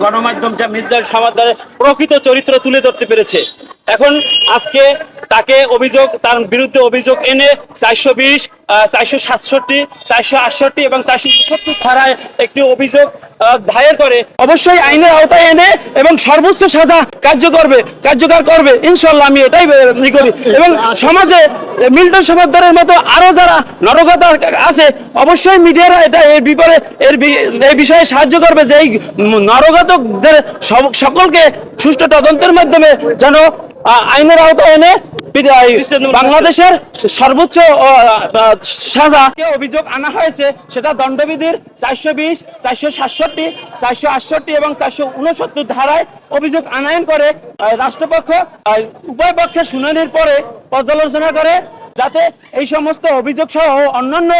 গণমাধ্যম যা মির্জার সমাদারের প্রকৃত চরিত্র তুলে ধরতে পেরেছে। এখন আজকে তাকে তার বিরুদ্ধে অভিযোগ এনে 420, 467, 468 এবং 469 ধারায় একটি অভিযোগ দায়ের করে অবশ্যই আইনের আওতায় এনে এবং সর্বোচ্চ সাজা কার্যকর করবে ইনশাল্লাহ, আমি এটাই করি। এবং সমাজে মিল্টন সমাদারের মতো আরো যারা নরকতা আছে অবশ্যই মিডিয়ারা এটা এই বিষয়ে সাহায্য করবে যে এই নরঘাতকদের সকলকে সুষ্ঠু তদন্তের মাধ্যমে যেন আইনের আওতায় এনে বাংলাদেশের সর্বোচ্চ সাজা অভিযোগ আনা হয়েছে সেটা দণ্ডবিধির 420, 467, 468 এবং 469 ধারায় অভিযোগ আনয়ন করে রাষ্ট্রপক্ষ উভয় পক্ষের শুনানির পরে পর্যালোচনা করে যাতে এই সমস্ত অভিযোগ সহ অন্যান্য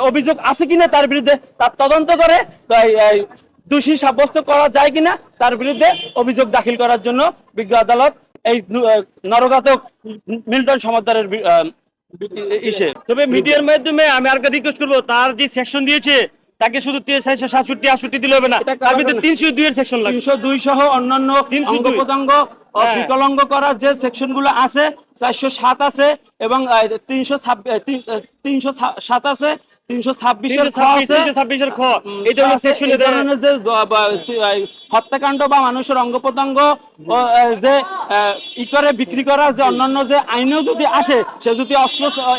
অভিযোগ আছে কিনা তার বিরুদ্ধে তার তদন্ত করে দোষী সাব্যস্ত করা যায় কিনা তার বিরুদ্ধে অভিযোগ দাখিল করার জন্য বিজ্ঞ আদালত এই নরঘাতক মিল্টন সমাদারের তবে মিডিয়ার মাধ্যমে আমি আর রিকোয়েস্ট করবো, তার যে সেকশন দিয়েছে তাকে শুধু 467, 68 দিলে হবে না, তার ভিতরে 302 এর সেকশন লাগবে। 302 সহ অন্যান্য অঙ্গ প্রত্যঙ্গ বিকলাঙ্গ করার যে সেকশনগুলো আছে 407 আছে এবং 307 আছে, 326 খ এই ধরনের সেকশনে যে হত্যাকাণ্ড বা মানুষের অঙ্গ প্রত্যঙ্গ যে বিক্রি করা যে অন্যান্য যে আইনেও যদি আসে, সে যদি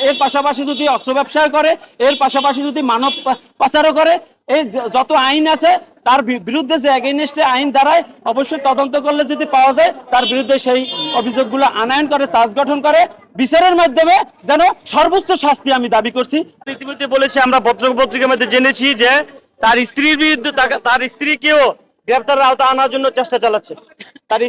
এর পাশাপাশি যদি অস্ত্র ব্যবসা করে, এর পাশাপাশি যদি মানব পাচারও করে, এই যত আইন আছে তার বিরুদ্ধে যে এগেইনস্টে আইন দ্বারায় অবশ্যই তদন্ত করলে যদি পাওয়া যায় তার বিরুদ্ধে সেই অভিযোগগুলো আনয়ন করে চার্জ গঠন করে বিচারের মাধ্যমে যেন সর্বোচ্চ শাস্তি আমি দাবি করছি। ইতিমধ্যে বলেছে, আমরা পত্রিকার মধ্যে জেনেছি যে তার স্ত্রীর বিরুদ্ধে তার স্ত্রীকেও গ্রেফতারের আওতা আনার জন্য চেষ্টা চালাচ্ছে, তার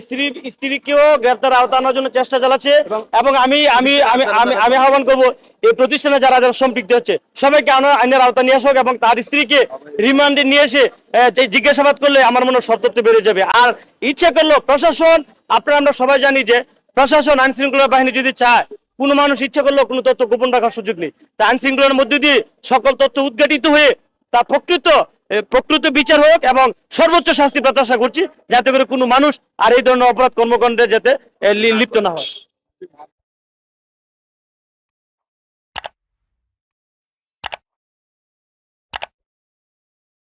স্ত্রীকেও গ্রেফতারের আওতা আনার জন্য চেষ্টা চালাচ্ছে। এবং আমি আমি আমি আমি আহ্বান করবো এই প্রতিষ্ঠানে যারা যারা সম্পৃক্ত হচ্ছে সবাইকে আইনের আওতা নিয়ে আসুক এবং তার স্ত্রীকে রিমান্ডে নিয়ে এসে জিজ্ঞাসাবাদ করলে আমার মনে হয় সব তথ্য বেড়ে যাবে। আর ইচ্ছা করলো প্রশাসন, আপনারা আমরা সবাই জানি যে প্রশাসন আইন শৃঙ্খলা বাহিনী যদি চায়, কোনো মানুষ ইচ্ছা করলেও কোনো তথ্য গোপন রাখার সুযোগ নেই। তা আইন শৃঙ্খলার মধ্যে দিয়ে সকল তথ্য উদ্ঘাটিত হয়ে তা প্রকৃত বিচার হোক এবং সর্বোচ্চ শাস্তি প্রত্যাশা করছি, যাতে করে কোনো মানুষ আর এই ধরনের অপরাধ কর্মকাণ্ডে যাতে লিপ্ত না হয়।